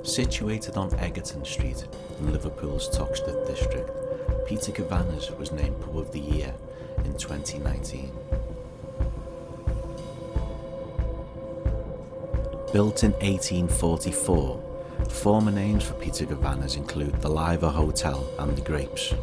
Situated on Egerton Street in Liverpool's Toxteth district, Peter Kavanaghs was named Pub of the Year in 2019. Built in 1844, former names for Peter Kavanaghs include the Liver Hotel and the Grapes.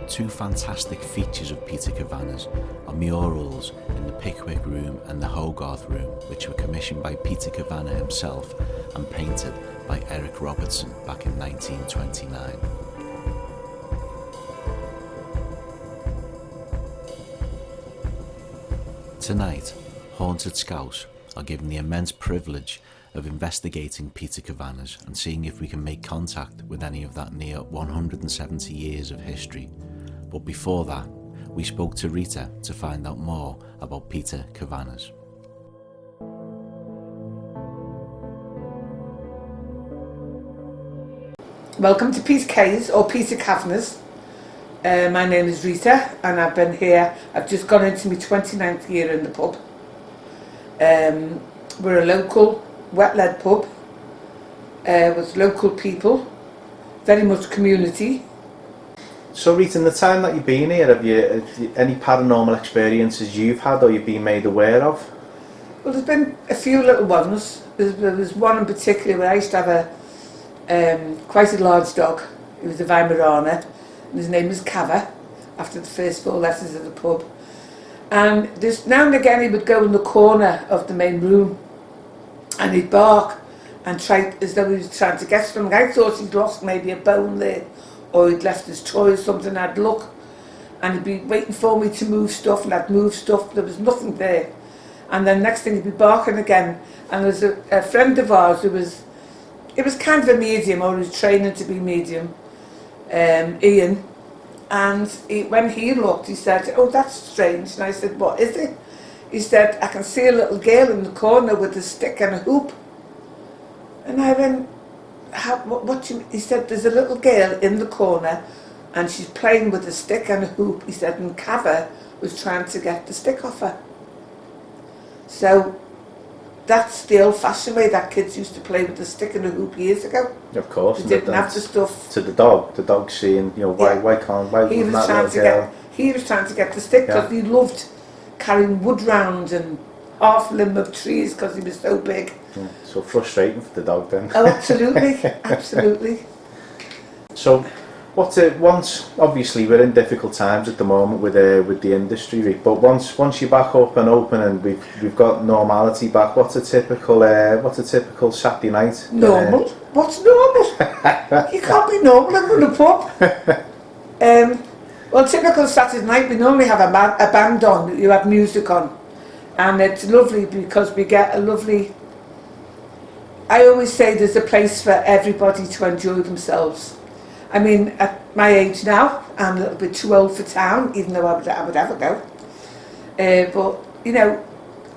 Two fantastic features of Peter Kavanaghs are murals in the Pickwick Room and the Hogarth Room, which were commissioned by Peter Kavanagh himself and painted by Eric Robertson back in 1929. Tonight, Haunted Scouse are given the immense privilege of investigating Peter Kavanaghs and seeing if we can make contact with any of that near 170 years of history. But before that, we spoke to Rita to find out more about Peter Kavanaghs. Welcome to Peter K's or Peter Kavanaghs. My name is Rita and I've been here, I've just gone into my 29th year in the pub. We're a local wet-led pub with local people, very much community. So Rita, in the time that you've been here, have you any paranormal experiences you've had or you've been made aware of? Well, there's been a few little ones. There was one in particular where I used to have quite a large dog. He was a Weimaraner and his name was Kava, after the first four letters of the pub. And this, now and again he would go in the corner of the main room and he'd bark and try as though he was trying to get something. I thought he'd lost maybe a bone there, or he'd left his toy or something. I'd look and he'd be waiting for me to move stuff, and I'd move stuff, there was nothing there. And then next thing he'd be barking again. And there was a friend of ours who was, it was kind of a medium, or he was training to be medium, Ian. And when he looked, he said, "Oh, that's strange." And I said, "What is it?" He said, "I can see a little girl in the corner with a stick and a hoop." And I went, what do you mean? He said, "There's a little girl in the corner and she's playing with a stick and a hoop." He said, and Kava was trying to get the stick off her. So that's the old-fashioned way that kids used to play with the stick and a hoop years ago. Of course. They didn't have the stuff. To the dog seeing, why he was trying to get the stick because he loved carrying wood round and half limb of trees because he was so big. Yeah, so frustrating for the dog then. Oh, absolutely, absolutely. So, once obviously we're in difficult times at the moment with the industry, Rick, but once you're back up and open and we've got normality back, what's a typical Saturday night? Normal? What's normal? You can't be normal in a pub. Well, typical Saturday night we normally have a band on. You have music on, and it's lovely because we get a lovely. I always say there's a place for everybody to enjoy themselves. I mean, at my age now, I'm a little bit too old for town, even though I would ever go. But,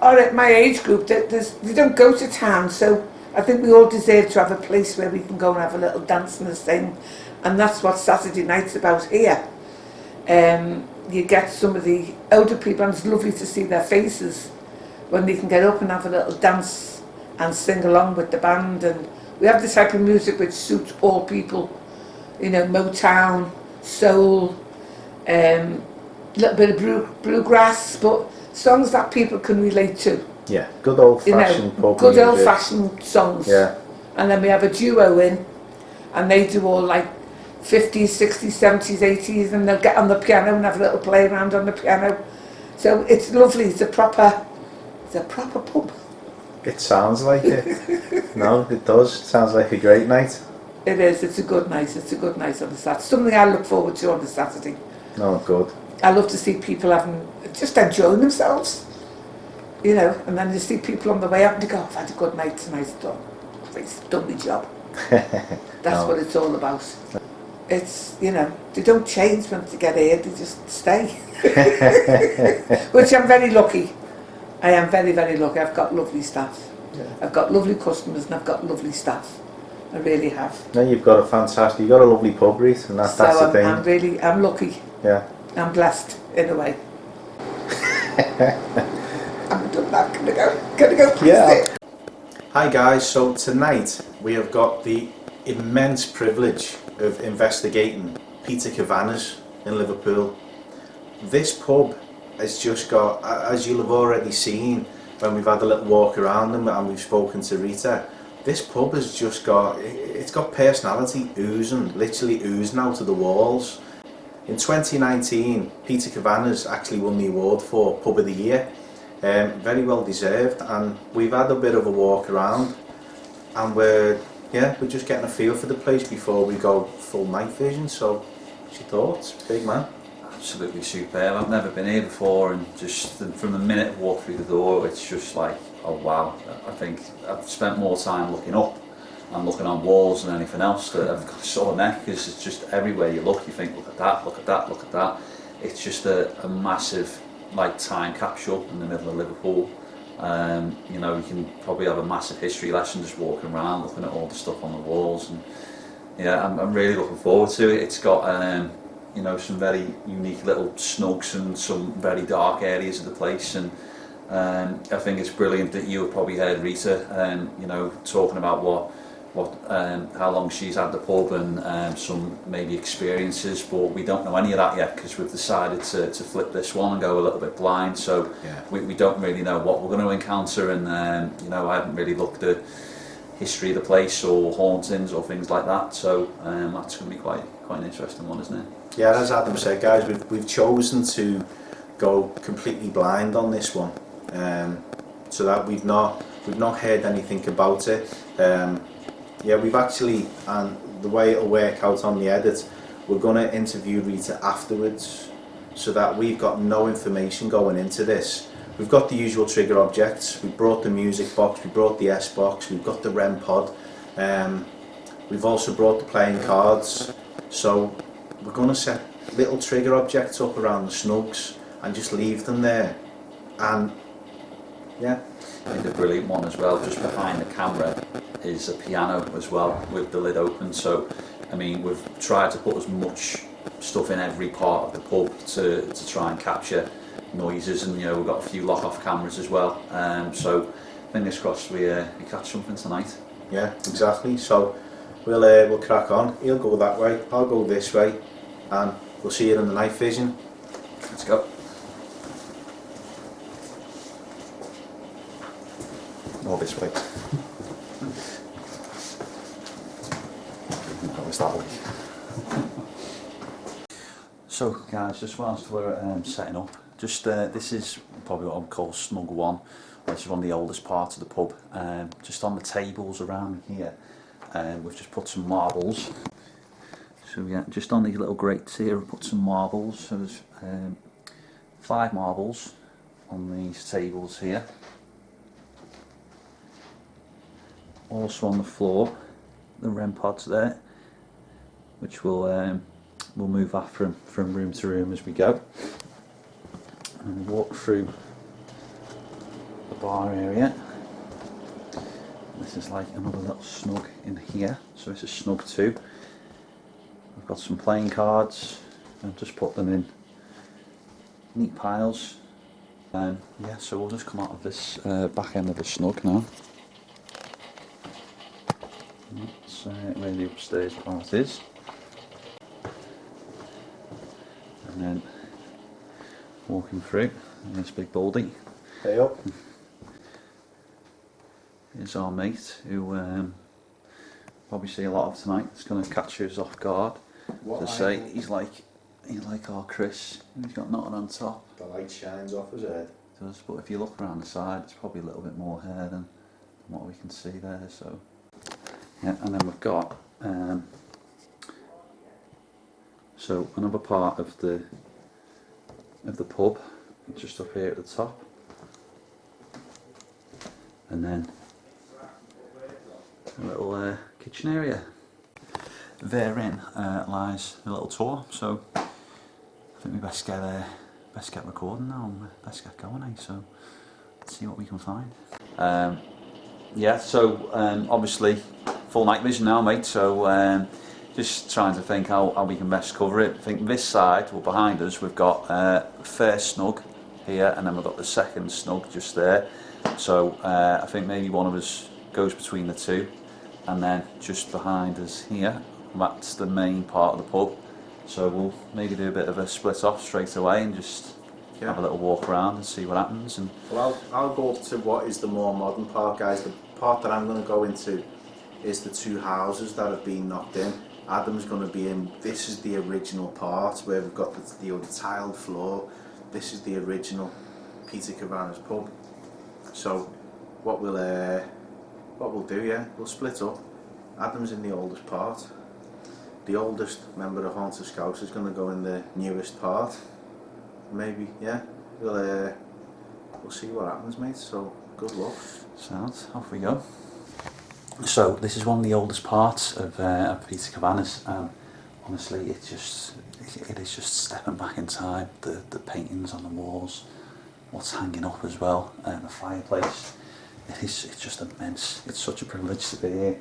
or at my age group, they don't go to town, so I think we all deserve to have a place where we can go and have a little dance and a sing. And that's what Saturday night's about here. You get some of the older people, and it's lovely to see their faces when they can get up and have a little dance and sing along with the band. And we have the type of music which suits all people. Motown, soul, a little bit of bluegrass, but songs that people can relate to. Yeah, good old-fashioned pub good music. old-fashioned songs. Yeah. And then we have a duo in, and they do all like 50s, 60s, 70s, 80s, and they'll get on the piano and have a little play around on the piano. So it's lovely. It's a proper pub. It sounds like it. No, it does. It sounds like a great night. It is. It's a good night. It's a good night on the Saturday. Something I look forward to on the Saturday. No, good. I love to see people just enjoying themselves, and then you see people on the way up and you go, "I've had a good night tonight, done my job." That's what it's all about. It's, they don't change once they get here, they just stay. Which I'm very lucky. I am very, very lucky. I've got lovely staff. Yeah. I've got lovely customers and I've got lovely staff. I really have. No, you've got a lovely pub, Reese, and that's the thing. I'm lucky. Yeah. I'm blessed in a way. I'm done that. Gonna go. Yeah. Hi guys, so tonight we have got the immense privilege of investigating Peter Kavanaghs in Liverpool. This pub has just got, as you'll have already seen when we've had a little walk around them and we've spoken to Rita, this pub has just got, it's got personality oozing, literally oozing out of the walls. In 2019, Peter Kavanaghs actually won the award for Pub of the Year. Very well deserved, and we've had a bit of a walk around and we're just getting a feel for the place before we go full night vision. So what's your thoughts, big man? Absolutely superb. I've never been here before, and just from the minute I walk through the door, it's just like, oh wow. I think I've spent more time looking up and looking on walls than anything else that I've got a sore neck, because it's just everywhere you look, you think, look at that, look at that, look at that. It's just a massive like time capsule in the middle of Liverpool. You know, you can probably have a massive history lesson just walking around, looking at all the stuff on the walls, and yeah, I'm really looking forward to it. It's got you know, some very unique little snugs and some very dark areas of the place, and I think it's brilliant that you have probably heard Rita, you know, talking about how long she's had the pub and some maybe experiences, but we don't know any of that yet because we've decided to flip this one and go a little bit blind, so yeah. we don't really know what we're going to encounter, and you know, I haven't really looked at history of the place or hauntings or things like that, so that's going to be quite an interesting one, isn't it? Yeah, as Adam said, guys, we've chosen to go completely blind on this one, so that we've not heard anything about it. Yeah, we've actually, and the way it'll work out on the edit, we're going to interview Rita afterwards, so that we've got no information going into this. We've got the usual trigger objects. We brought the music box, we brought the S box, we've got the REM pod. We've also brought the playing cards. So we're going to set little trigger objects up around the snugs and just leave them there. And yeah. I think a brilliant one as well, just behind the camera, is a piano as well with the lid open. So I mean, we've tried to put as much stuff in every part of the pub to try and capture noises, and you know, we've got a few lock-off cameras as well. So fingers crossed we catch something tonight. Yeah, exactly. So we'll crack on. He'll go that way, I'll go this way, and we'll see you in the night vision. Let's go. Or this way. It's that way. So guys, just whilst we're setting up, just this is probably what I would call snug one. This is one of the oldest parts of the pub. Just on the tables around here, we've just put some marbles. So yeah, just on these little grates here, we put some marbles. So there's 5 marbles on these tables here. Also on the floor, the REM pods there, which we'll move that from room to room as we go, and walk through the bar area. This is like another little snug in here, so it's a snug 2. We've got some playing cards, and just put them in neat piles. Yeah, so we'll just come out of this back end of the snug now. That's where the upstairs part is, and then walking through this big baldy. Hey up. Here's our mate who probably see a lot of tonight. It's going to catch us off guard. To say he's like our Chris. He's got nothing on top. The light shines off his head. It does, but if you look around the side, it's probably a little bit more hair than what we can see there. So. Yeah, and then we've got so another part of the pub just up here at the top, and then a little kitchen area. Therein lies a little tour. So I think we best get recording now and best get going, eh? So let's see what we can find. Yeah, so obviously full night vision now, mate, so just trying to think how we can best cover it. I think this side, or behind us, we've got first snug here, and then we've got the second snug just there. So I think maybe one of us goes between the two, and then just behind us here, that's the main part of the pub. So we'll maybe do a bit of a split off straight away and just have a little walk around and see what happens. And well, I'll go up to what is the more modern part, guys. The part that I'm going to go into is the two houses that have been knocked in. Adam's going to be in. This is the original part where we've got the tiled floor. This is the original Peter Kavanaghs pub. So what we'll do, yeah, we'll split up. Adam's in the oldest part. The oldest member of Haunted Scouse is going to go in the newest part. Maybe, yeah. We'll see what happens, mate. So good luck. Sounds. Off we go. So this is one of the oldest parts of Peter Kavanaghs, and honestly, it is just stepping back in time. The paintings on the walls, what's hanging up as well, and the fireplace. It's just immense. It's such a privilege to be here.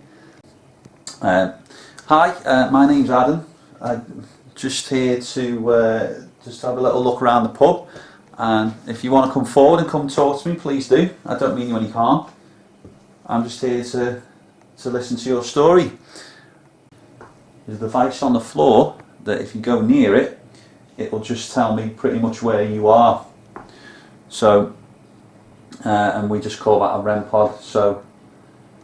Hi, my name's Adam. I'm just here to just have a little look around the pub, and if you want to come forward and come talk to me, please do. I don't mean you any harm. I'm just here to listen to your story. There's a device on the floor that if you go near it, it will just tell me pretty much where you are. So, and we just call that a REM pod. So,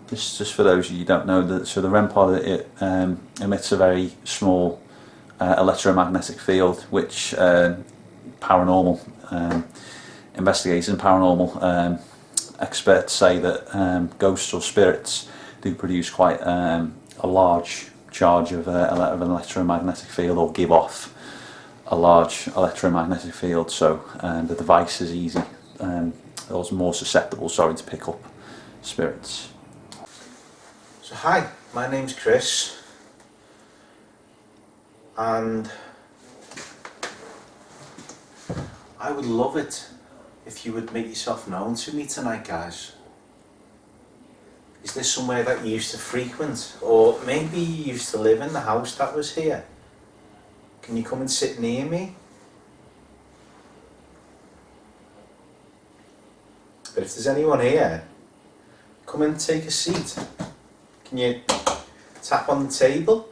just for those of you who don't know, so the REM pod, it emits a very small electromagnetic field, which paranormal investigators and paranormal experts say that ghosts or spirits do produce quite a large charge of an electromagnetic field, or give off a large electromagnetic field. So the device is easy, or more susceptible, to pick up spirits. So hi, my name's Chris, and I would love it if you would make yourself known to me tonight, guys. Is this somewhere that you used to frequent, or maybe you used to live in the house that was here? Can you come and sit near me? But if there's anyone here, come and take a seat. Can you tap on the table?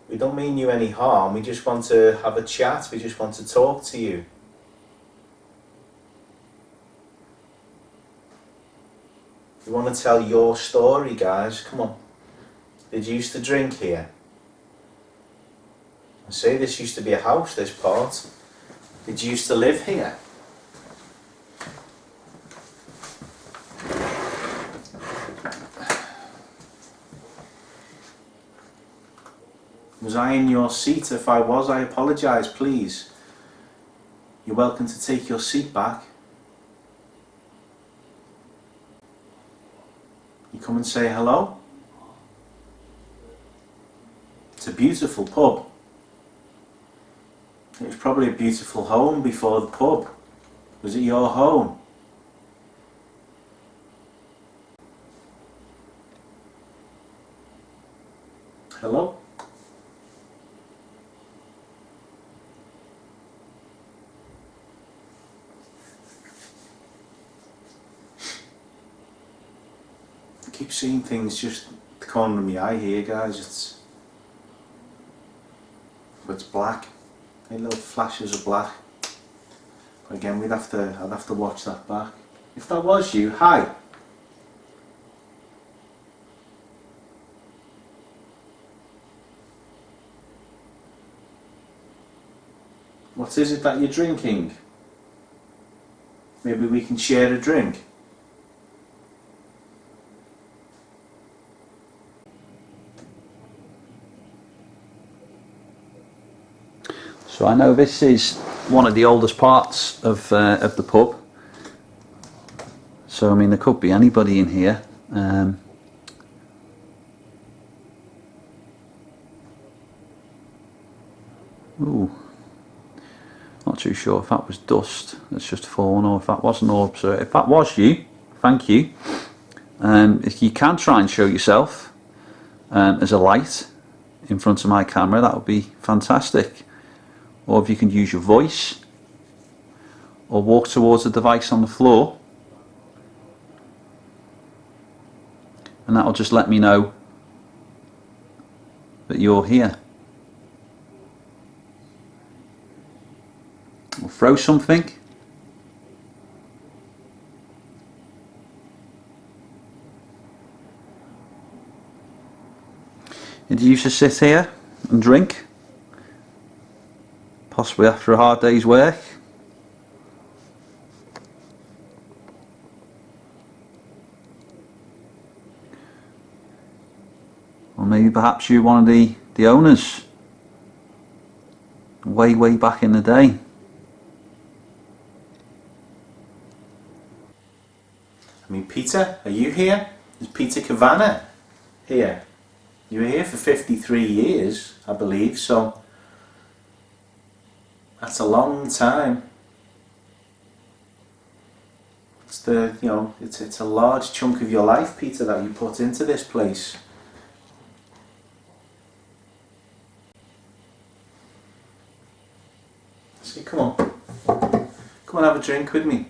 We don't mean you any harm, we just want to have a chat, we just want to talk to you. You want to tell your story, guys, come on. Did you used to drink here? I say this used to be a house, this part. Did you used to live here? Was I in your seat? If I was, I apologise, please. You're welcome to take your seat back. You come and say hello? It's a beautiful pub. It was probably a beautiful home before the pub. Was it your home? Hello? I keep seeing things just the corner of my eye here, guys. It's black. Little flashes of black. But again, I'd have to watch that back. If that was you, hi. What is it that you're drinking? Maybe we can share a drink. So I know this is one of the oldest parts of the pub. So I mean, there could be anybody in here. Ooh, not too sure if that was dust that's just fallen, or if that was an orb. So if that was you, thank you. If you can try and show yourself, there's a light in front of my camera, that would be fantastic. Or if you can use your voice, or walk towards the device on the floor, and that'll just let me know that you're here. Or throw something. Did you used to sit here and drink? Possibly after a hard day's work? Or maybe perhaps you're one of the owners way back in the day. I mean, Peter, are you here? Is Peter Kavanagh here? You were here for 53 years, I believe, so that's a long time. It's it's a large chunk of your life, Peter, that you put into this place. See, come on. Come on, have a drink with me.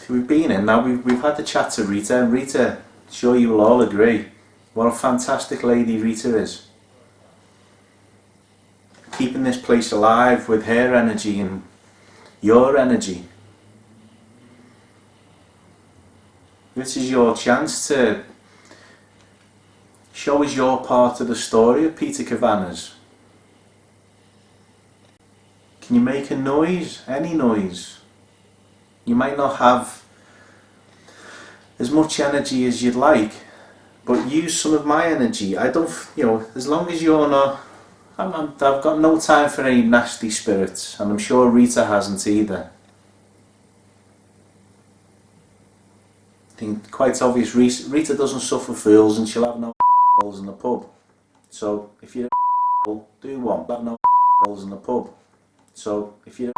We've been in now, we've had the chat to Rita, and Rita, sure you will all agree, what a fantastic lady Rita is. Keeping this place alive with her energy and your energy. This is your chance to show us your part of the story of Peter Kavanaghs. Can you make a noise? Any noise? You might not have as much energy as you'd like, but use some of my energy. I don't, as long as you're not, I've got no time for any nasty spirits, and I'm sure Rita hasn't either. I think quite obvious, Rita doesn't suffer fools, and she'll have no holes in the pub. So if you're a do one. Have no holes in the pub. So if you're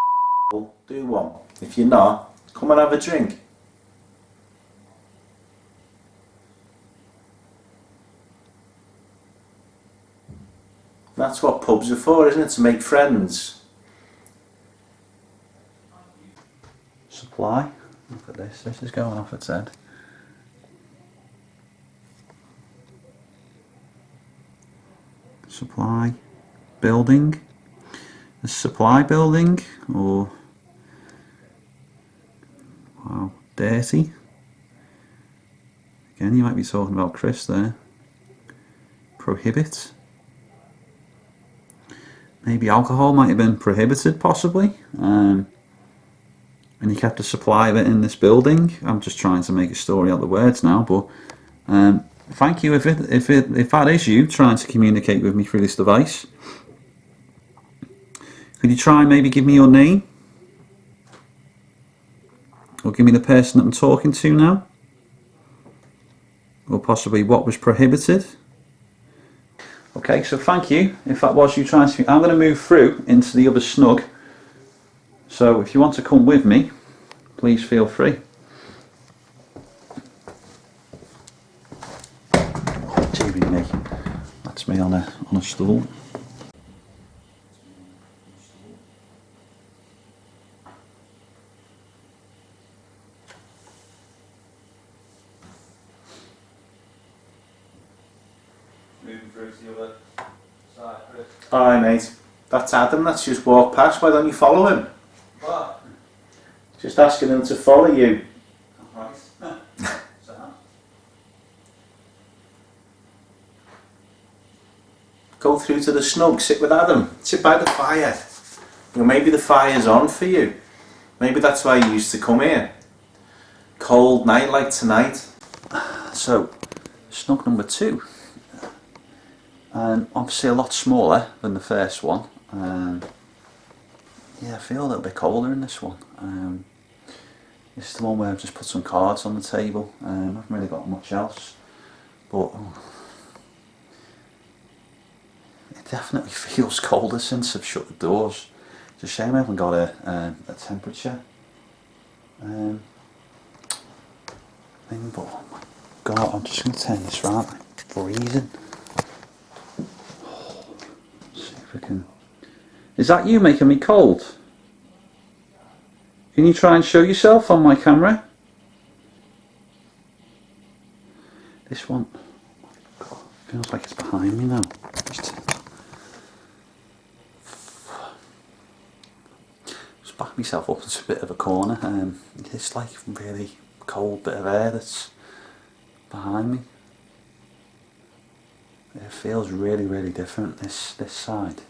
a do one. If you're not, come and have a drink. That's what pubs are for, isn't it? To make friends. Supply. Look at this. This is going off its head. Supply. Building. A supply building, or wow, dirty. Again, you might be talking about Chris there. Prohibit. Maybe alcohol might have been prohibited, possibly. And you kept a supply of it in this building. I'm just trying to make a story out of the words now, but thank you if that is you trying to communicate with me through this device. Could you try and maybe give me your name? Or give me the person that I'm talking to now? Or possibly what was prohibited? Okay, so thank you. If that was you trying to... I'm going to move through into the other snug. So if you want to come with me, please feel free. TV me. That's me on a stool. Moving through to the other side, Chris. Alright, mate. That's Adam, that's just walked past. Why don't you follow him? What? Just asking him to follow you. Right. Go through to the snug, sit with Adam. Sit by the fire. Maybe the fire's on for you. Maybe that's why you used to come here. Cold night like tonight. So, snug number 2. Obviously a lot smaller than the first one. Yeah, I feel a little bit colder in this one. This is the one where I've just put some cards on the table. I haven't really got much else, but it definitely feels colder since I've shut the doors. It's a shame I haven't got a temperature. thing, but oh my god, I'm just going to turn this round. I'm freezing. See if I can. Is that you making me cold? Can you try and show yourself on my camera? This one, God, feels like it's behind me now. Just back myself up into a bit of a corner. It's like really cold bit of air that's behind me. It feels really, really different this side.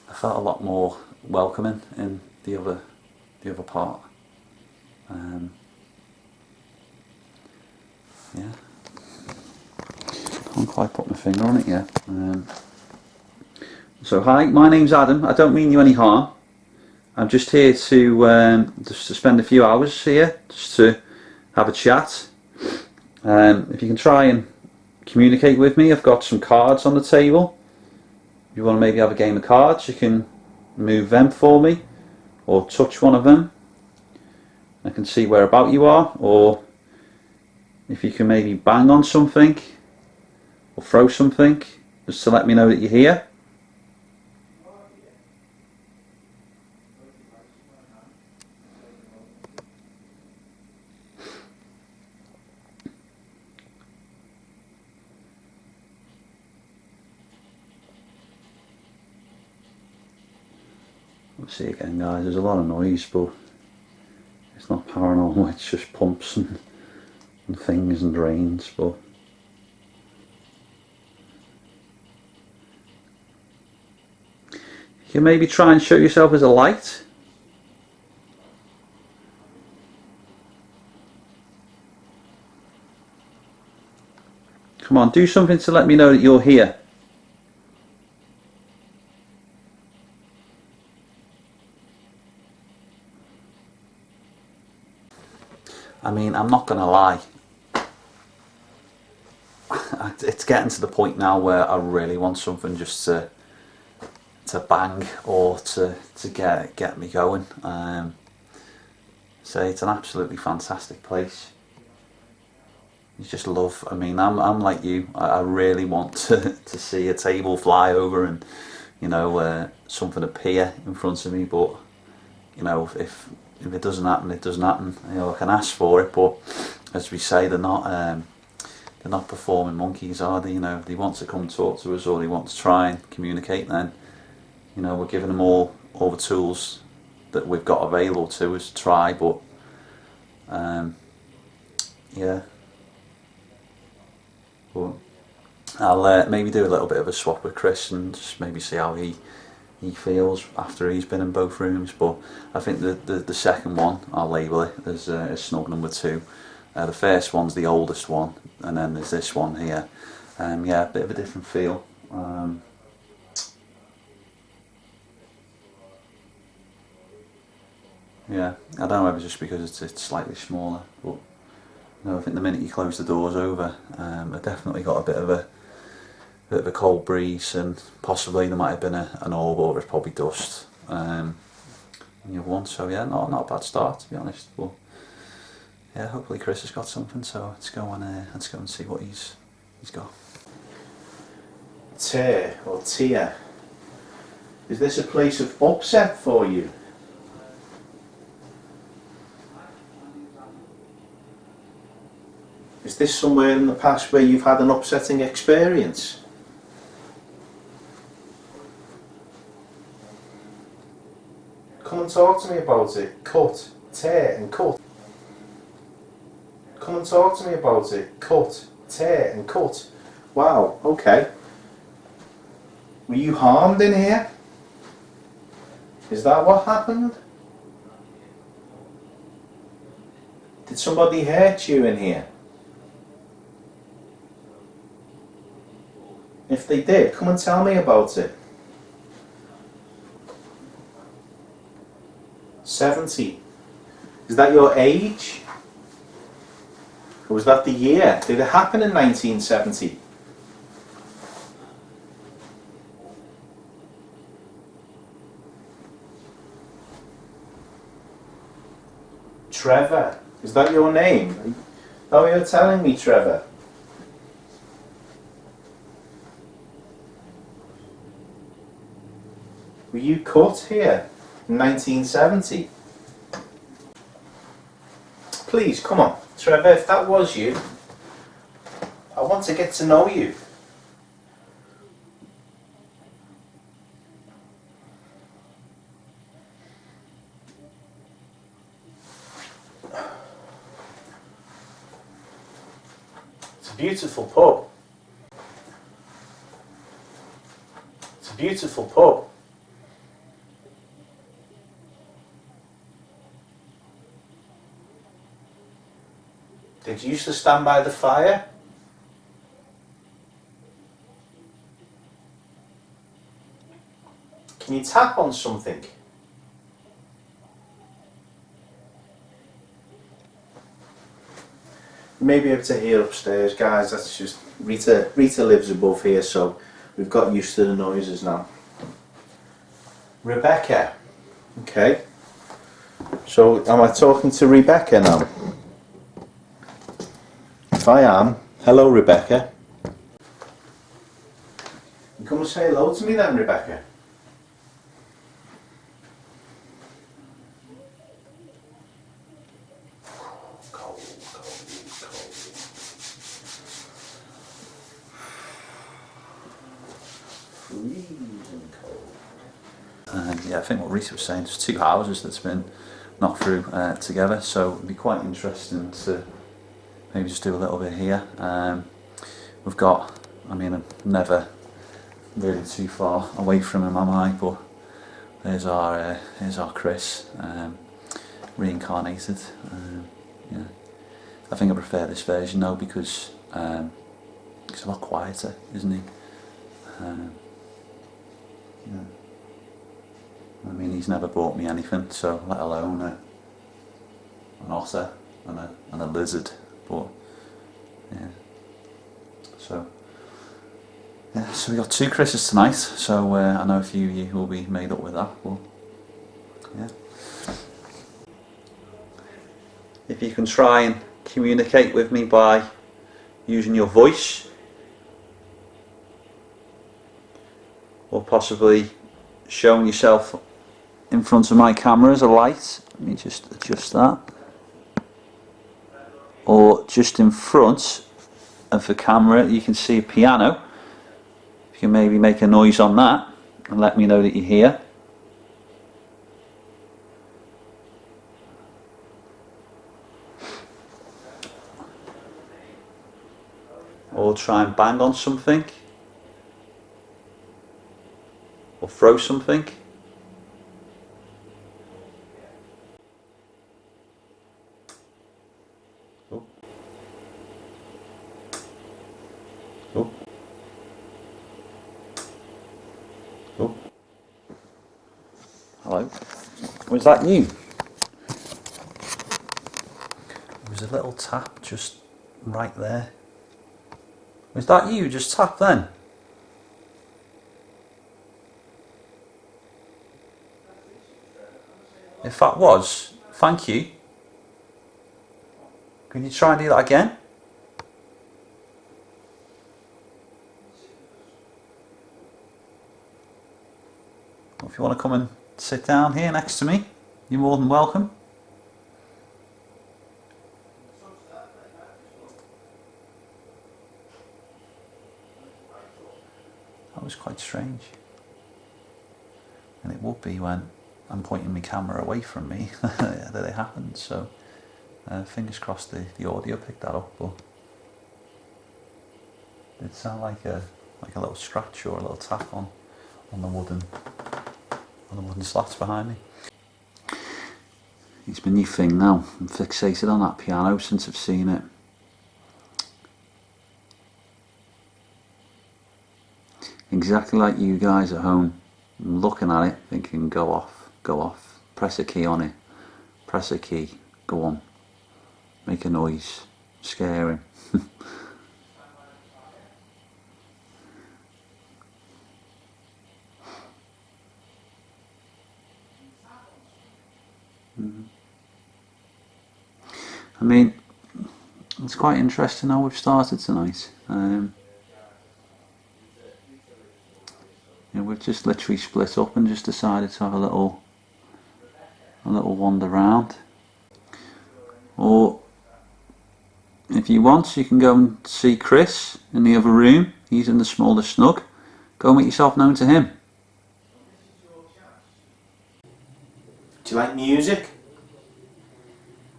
I felt a lot more welcoming in the other part. Yeah, can't quite put my finger on it yet. So hi, my name's Adam. I don't mean you any harm. I'm just here to spend a few hours here, just to have a chat. If you can try and communicate with me, I've got some cards on the table. If you want to maybe have a game of cards, you can move them for me, or touch one of them. I can see where about you are, or if you can maybe bang on something, or throw something, just to let me know that you're here. Let's see again, guys, there's a lot of noise, but it's not paranormal, it's just pumps and things and drains. But you can maybe try and show yourself as a light. Come on, do something to let me know that you're here. I mean, I'm not gonna lie, it's getting to the point now where I really want something just to bang, or to get me going. So it's an absolutely fantastic place. You just love. I mean, I'm like you. I really want to see a table fly over and, you know, something appear in front of me. But you know, if it doesn't happen, it doesn't happen. You know, I can ask for it, but as we say, they're not performing monkeys, are they? You know, if they want to come talk to us, or they want to try and communicate, then, you know, we're giving them all the tools that we've got available to us to try. But yeah, but I'll maybe do a little bit of a swap with Chris and just maybe see how he feels after he's been in both rooms. But I think the second one, I'll label it as snug number 2. The first one's the oldest one, and then there's this one here. Yeah, a bit of a different feel. Yeah, I don't know whether it's just because it's slightly smaller, but no, I think the minute you close the doors over, I definitely got a bit of a cold breeze, and possibly there might have been an orb, or it's probably dust. In the other one, so yeah, not a bad start, to be honest. But yeah, hopefully Chris has got something. So let's go and see what he's got. Tear or tear. Is this a place of upset for you? Is this somewhere in the past where you've had an upsetting experience? Come and talk to me about it. Cut, tear and cut. Come and talk to me about it. Cut, tear and cut. Wow, okay. Were you harmed in here? Is that what happened? Did somebody hurt you in here? If they did, come and tell me about it. 70. Is that your age? Or was that the year? Did it happen in 1970? Trevor. Is that your name? Oh, you're telling me, Trevor. Were you cut here in 1970? Please, come on. Trevor, if that was you, I want to get to know you. It's a beautiful pub. It's a beautiful pub. Did you used to stand by the fire? Can you tap on something? You may be able to hear upstairs, guys. That's just Rita lives above here, so we've got used to the noises now. Rebecca. Okay. So am I talking to Rebecca now? If I am, hello Rebecca. You come and say hello to me then, Rebecca. Cold. Freezing cold. Yeah, I think what Rita was saying, there's two houses that's been knocked through together, so it'd be quite interesting to maybe just do a little bit here. We've got, I mean, I'm never really too far away from him, am I? But here's our Chris, reincarnated. Yeah, I think I prefer this version though because he's a lot quieter, isn't he? Yeah. I mean, he's never bought me anything, so let alone an otter and a lizard. But yeah, so we got two Chris's tonight. So I know a few of you will be made up with that. But yeah, if you can try and communicate with me by using your voice, or possibly showing yourself in front of my camera as a light. Let me just adjust that. Or just in front of the camera you can see a piano. If you can maybe make a noise on that and let me know that you're here. Or try and bang on something. Or throw something. Oh. Oh. Oh. Hello. Was that you? There was a little tap just right there. Was that you just tapped then? If that was, thank you. Can you try and do that again? Or if you want to come and sit down here next to me, you're more than welcome. That was quite strange. And it would be when I'm pointing my camera away from me that it happened. So fingers crossed the audio picked that up. But it sounded like a little scratch or a little tap on the wooden slats behind me. It's my new thing now. I'm fixated on that piano since I've seen it. Exactly like you guys at home. I'm looking at it thinking go off, press a key on it, press a key, go on, make a noise, scare him. I mean, it's quite interesting how we've started tonight. We've just literally split up and just decided to have a little wander round. Or if you want, you can go and see Chris in the other room. He's in the smaller snug. Go and make yourself known to him. Do you like music?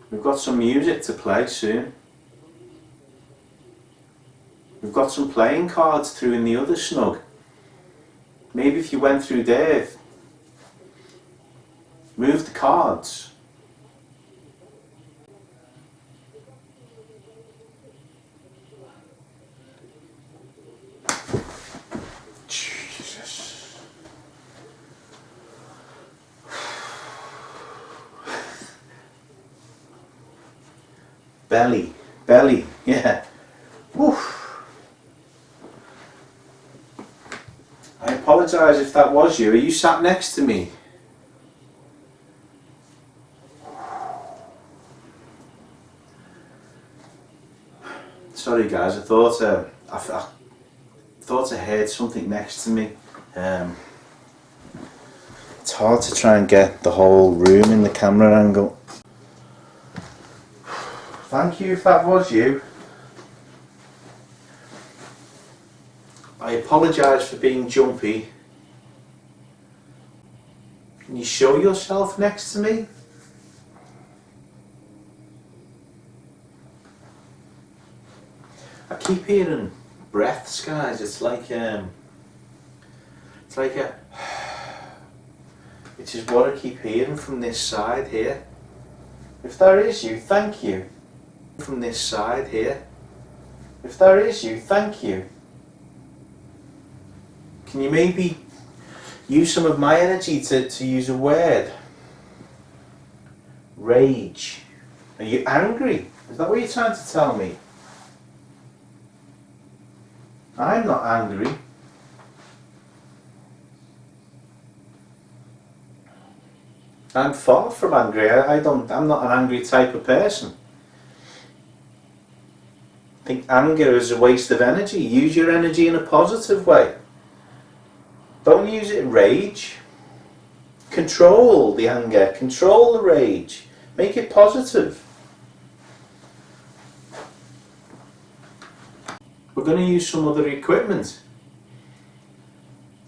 We've got some music to play soon. We've got some playing cards through in the other snug. Maybe if you went through there, move the cards. Jesus. Belly, yeah. Woof. I apologise if that was you. Are you sat next to me? Sorry guys, I thought I heard something next to me. It's hard to try and get the whole room in the camera angle. Thank you if that was you. I apologise for being jumpy. Can you show yourself next to me? I keep hearing breaths, guys. It's like a, which is what I keep hearing from this side here. If there is you, thank you. From this side here. If there is you, thank you. Can you maybe use some of my energy to use a word? Rage. Are you angry? Is that what you're trying to tell me? I'm not angry. I'm far from angry. I'm not an angry type of person. I think anger is a waste of energy. Use your energy in a positive way. Don't use it in rage. Control the anger. Control the rage. Make it positive. We're going to use some other equipment.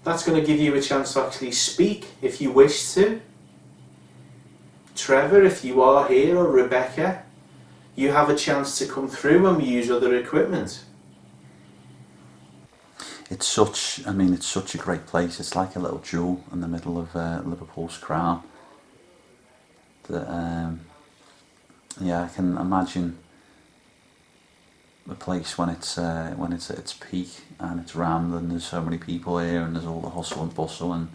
That's going to give you a chance to actually speak if you wish to. Trevor, if you are here, or Rebecca, you have a chance to come through when we use other equipment. It's such a great place. It's like a little jewel in the middle of Liverpool's crown. I can imagine the place when it's at its peak and it's rammed and there's so many people here and there's all the hustle and bustle and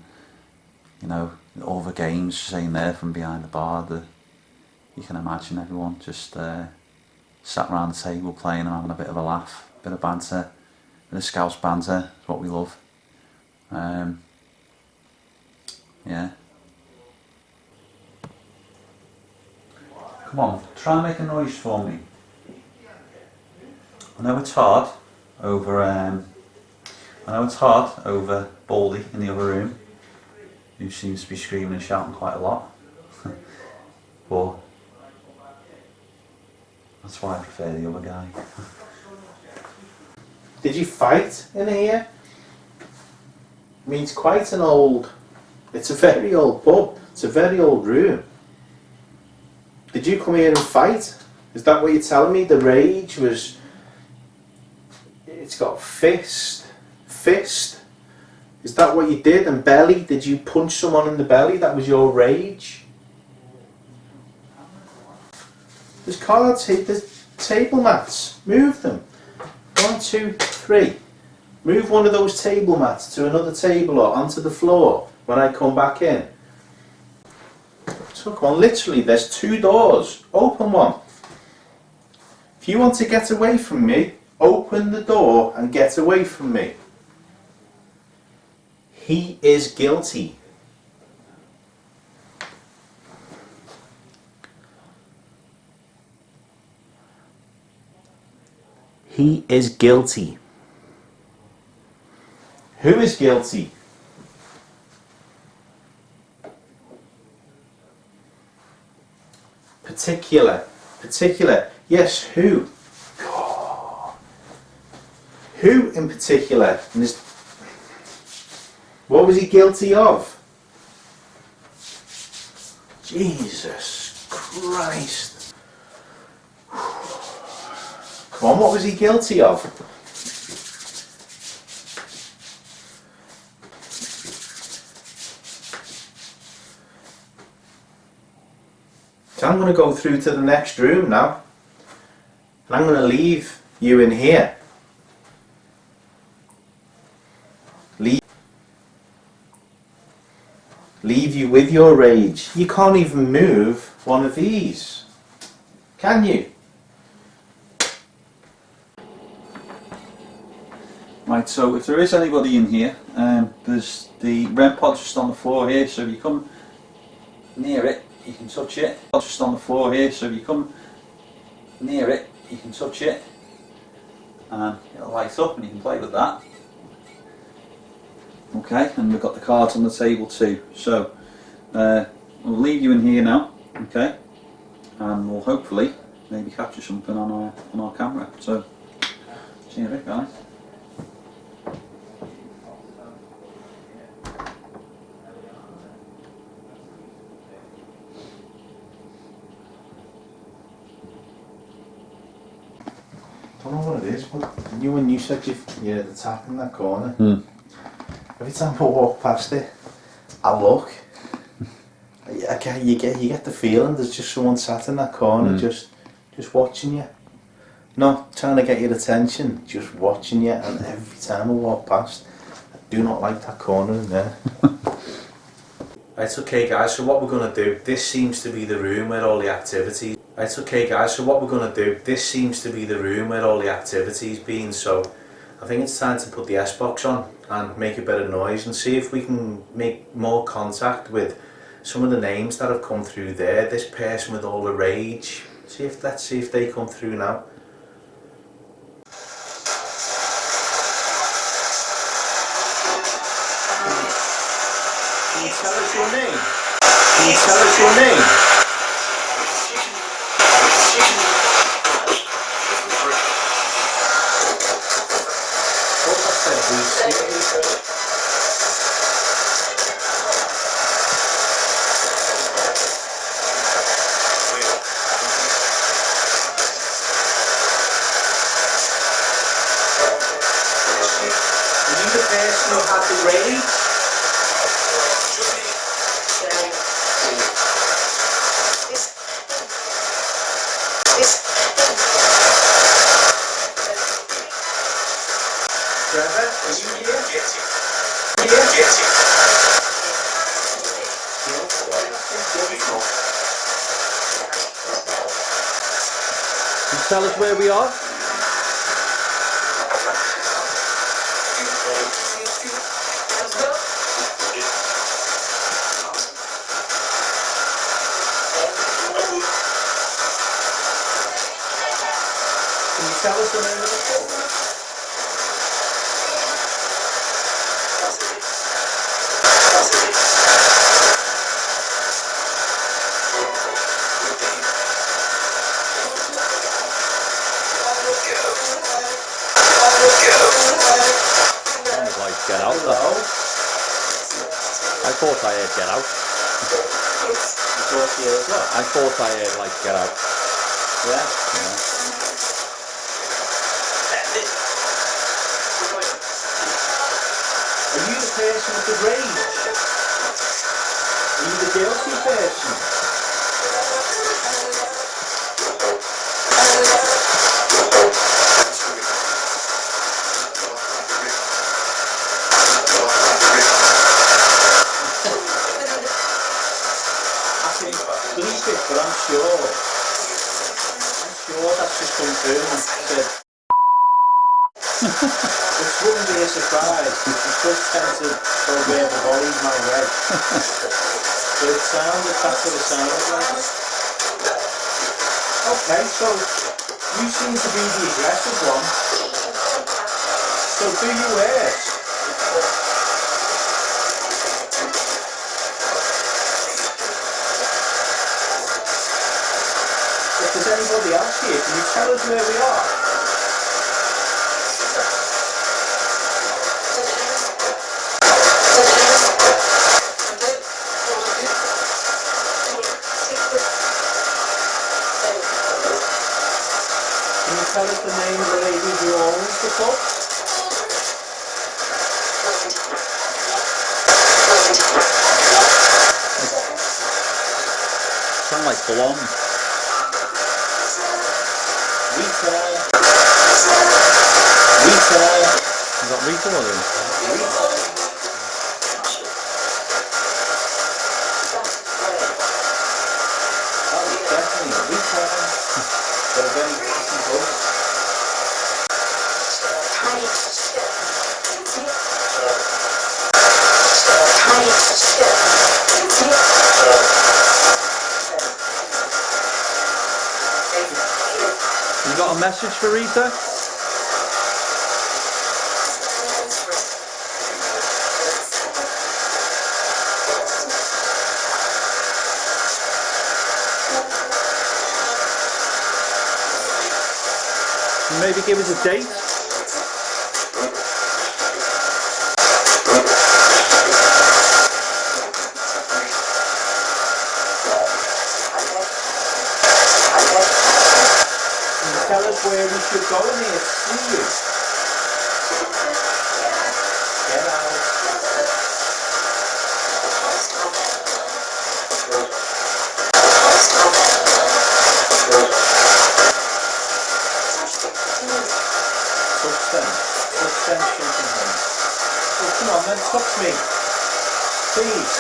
all the games saying there from behind the bar. You can imagine everyone just sat around the table playing and having a bit of a laugh, a bit of banter. The Scouse banter is what we love. Yeah. Come on, try and make a noise for me. I know it's hard over Baldy in the other room, who seems to be screaming and shouting quite a lot. But that's why I prefer the other guy. Did you fight in here? I mean, it's a very old pub. It's a very old room. Did you come here and fight? Is that what you're telling me? The rage was... It's got fist. Is that what you did? And belly? Did you punch someone in the belly? That was your rage? There's cards here. There's table mats. Move them. 1, 2, 3. Move one of those table mats to another table or onto the floor when I come back in. So come on, literally there's 2 doors. Open one. If you want to get away from me, open the door and get away from me. He is guilty. He is guilty. Who is guilty? Particular. Yes, who? Who in particular? What was he guilty of? Jesus Christ. Come on, what was he guilty of? So I'm going to go through to the next room now. And I'm going to leave you in here. Leave you with your rage. You can't even move one of these, can you? Right, so if there is anybody in here, there's the REM pod just on the floor here, so if you come near it, you can touch it. It's just on the floor here, so if you come near it, you can touch it, and it'll light up and you can play with that. Okay, and we've got the cards on the table too, so we'll leave you in here now, okay, and we'll hopefully maybe capture something on our camera. So see you in a bit, guys. I don't know what it is, but when you said you heard the tap in that corner, every time I walk past it, I look. You get the feeling there's just someone sat in that corner, just watching you, not trying to get your attention, just watching you. And every time I walk past, I do not like that corner in there. Right, okay, guys. So what we're gonna do? This seems to be the room where all the activities. Right, okay, guys. So what we're gonna do? This seems to be the room where all the activities been. So I think it's time to put the S-box on and make a bit of noise and see if we can make more contact with some of the names that have come through there. This person with all the rage. Let's see if they come through now. Can you tell us your name? Can you tell us your name? Can you tell us where we are? Can you tell us the name of the film? Get out though. I thought I heard get out. I thought I heard like get out. Yeah. Are you the person with the rage? Are you the guilty person? But I'm sure that's just come through and said, which wouldn't be a surprise, because it does tend to go where the bodies my way. But it sounded, that's what it sounded like. Okay, so you seem to be the aggressive one. So do you worse? If there's anybody else here, can you tell us where we are? Can you tell us the name of the lady who owns the pub? Sound like blonde. Retail. Is that Rita or them? That was definitely retail. But a very classy pub. You got a message for Rita? Maybe give us a date? Can you tell us where we should go in here to see you? Get out. Touch them shaking hands. Oh, come on then, touch me. Please.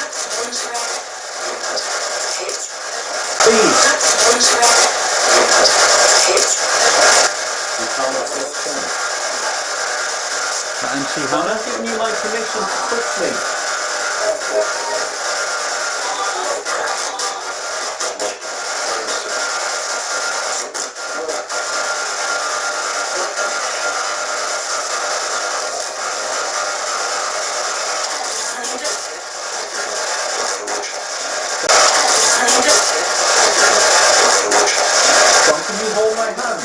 Please. You can't touch them. MC I'm Hannah? not giving you my permission to touch me. John, can you hold my hand?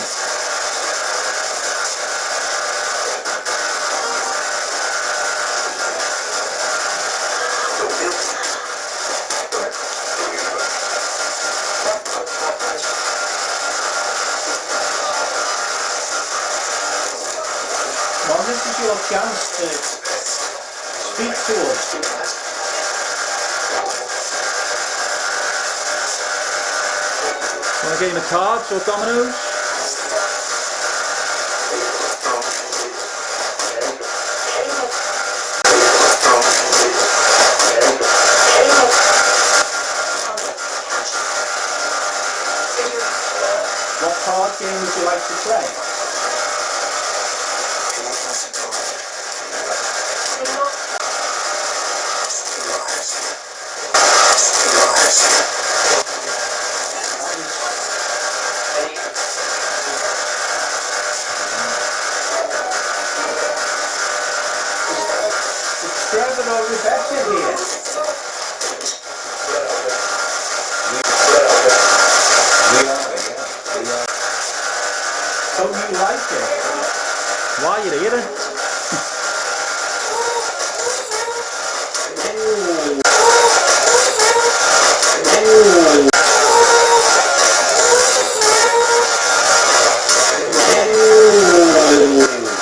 Come on, this is your chance to speak to us. Want a game of cards or dominoes? What card game would you like to play? It's Trevor or Rebecca here. Don't you like it? Why are you here?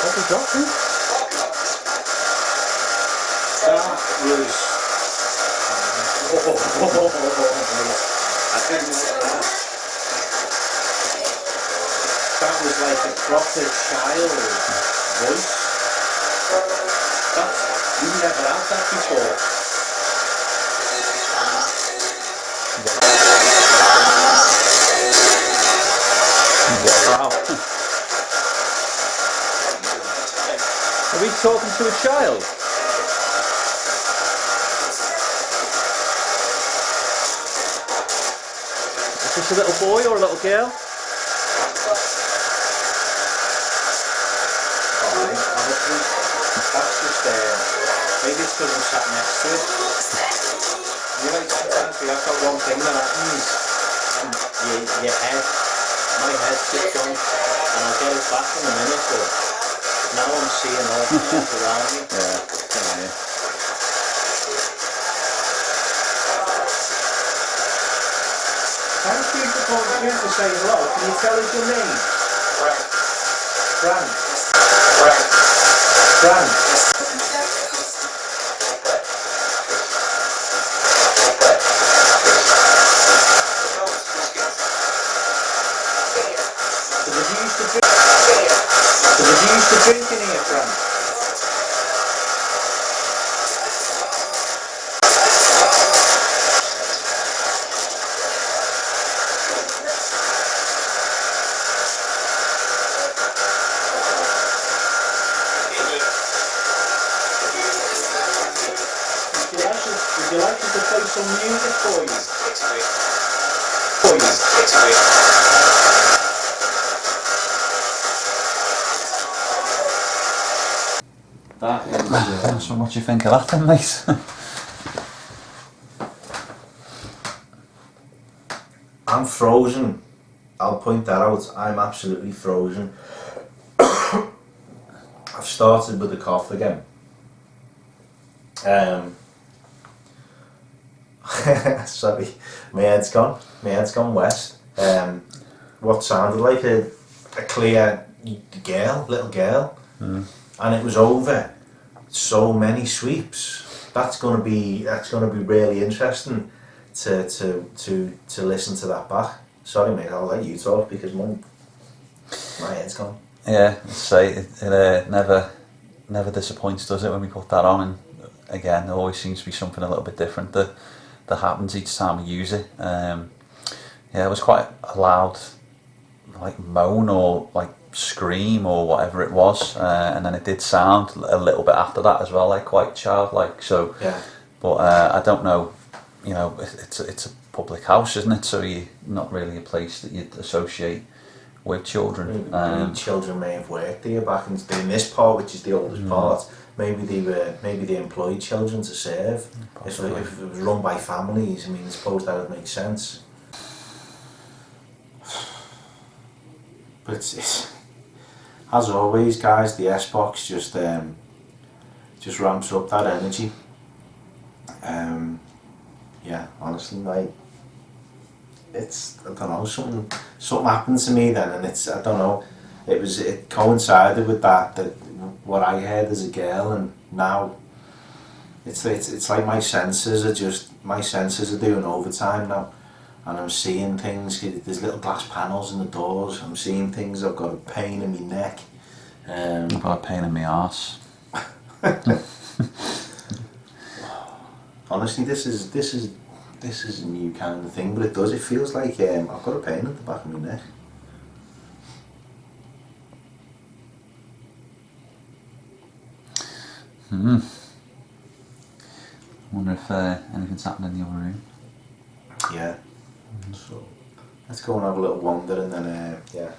What was that? That was like a proper child voice. You've never had that before. Wow. Are we talking to a child? Is this a little boy or a little girl? Alright, have a because I'm sat next to it. You know, sometimes we have got one thing that happens, and your head, my head sits on, and I'll get it back in a minute, but now I'm seeing all things around me. Yeah. Thank you for calling in to say hello. Can you tell us your name? Frank. Frank. So did you used to drink? So did you used to drink in here, Frank? Would you like us to play some music for you? That is, so what do you think of that then, mate? I'm frozen. I'll point that out. I'm absolutely frozen. I've started with a cough again. Sorry, my head's gone. My head's gone west. What sounded like a clear little girl, and it was over so many sweeps. That's gonna be really interesting to listen to that back. Sorry, mate. I'll let you talk because my head's gone. Yeah, say it never disappoints, does it, when we put that on? And again, there always seems to be something a little bit different that happens each time we use it. Yeah, it was quite a loud, like, moan or like scream or whatever it was, and then it did sound a little bit after that as well, like quite childlike. So, yeah. But I don't know. You know, it's a public house, isn't it? So you're not really a place that you'd associate with children. Children may have worked here back in this part, which is the oldest part. Maybe they employed children to serve. If it was run by families, I mean, I suppose that would make sense. But it's as always, guys, the S-Box just ramps up that energy. Yeah, honestly, like, it's, I don't know, something happened to me then, and it's, I don't know, it coincided with that what I heard as a girl, and now it's like my senses are doing overtime now, and I'm seeing things. There's little glass panels in the doors. I'm seeing things. I've got a pain in my neck. I've got a pain in my arse. Honestly, this is a new kind of thing, but it feels like I've got a pain at the back of my neck. I wonder if anything's happened in the other room. Yeah. So let's go and have a little wander, and then yeah.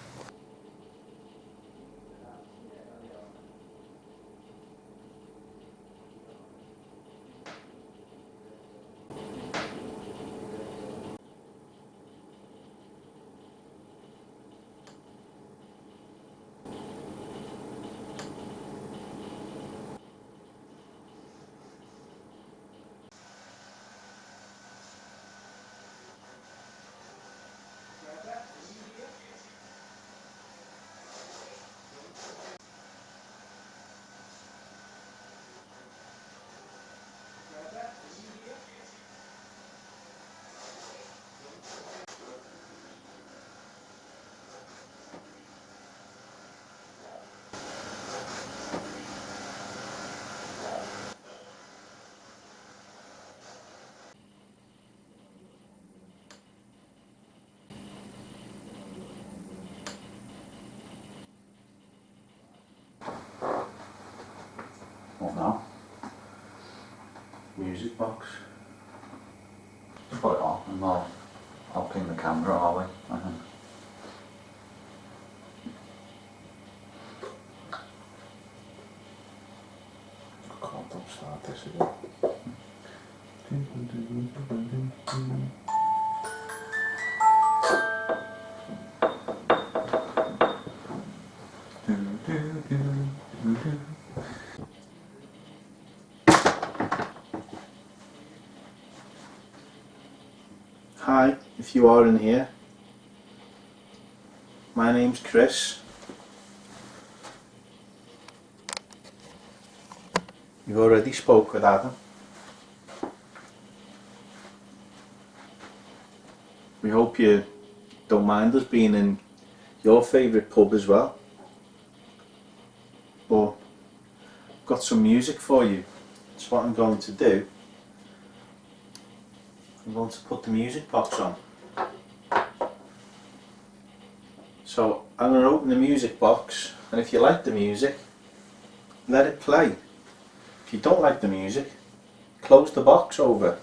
What now? Music box. Just put it on and I'll ping the camera, are we? I think. Can't start this again. Hi, if you are in here, my name's Chris. You've already spoke with Adam. We hope you don't mind us being in your favourite pub as well. But I've got some music for you. That's what I'm going to do. I'm going to put the music box on. So I'm going to open the music box, and if you like the music, let it play. If you don't like the music, close the box over.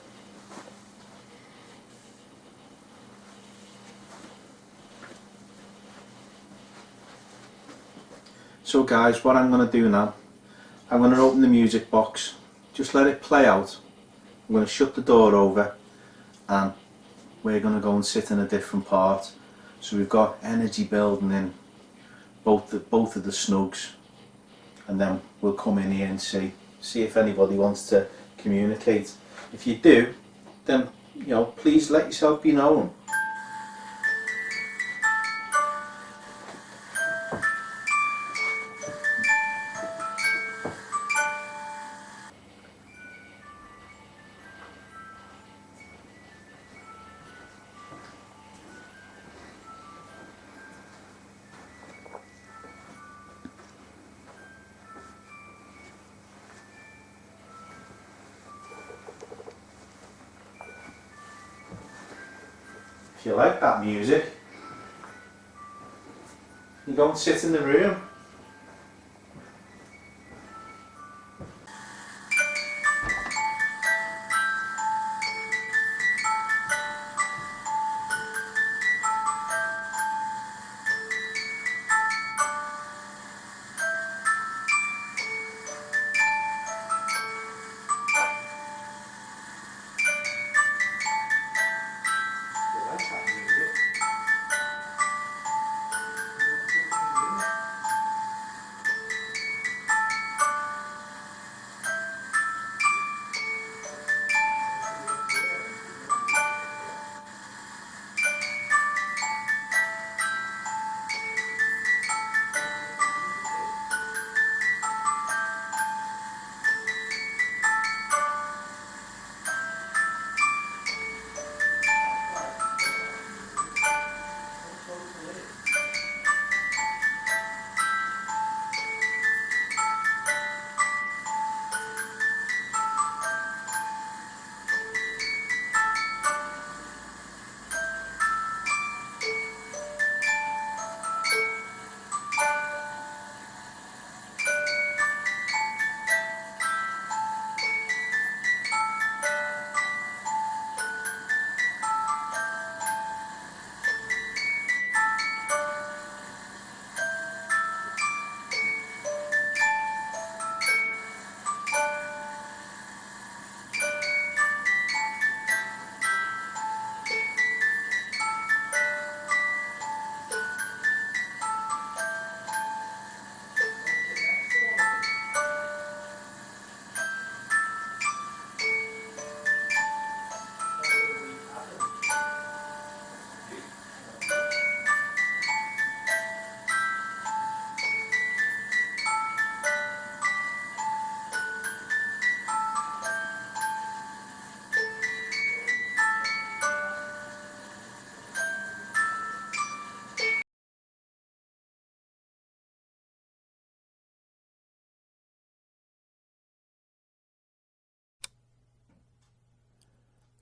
So guys, what I'm going to do now, I'm going to open the music box, just let it play out. I'm going to shut the door over, and we're going to go and sit in a different part. So we've got energy building in both of the snugs, and then we'll come in here and see if anybody wants to communicate. If you do, then please let yourself be known. If you like that music, you go and sit in the room.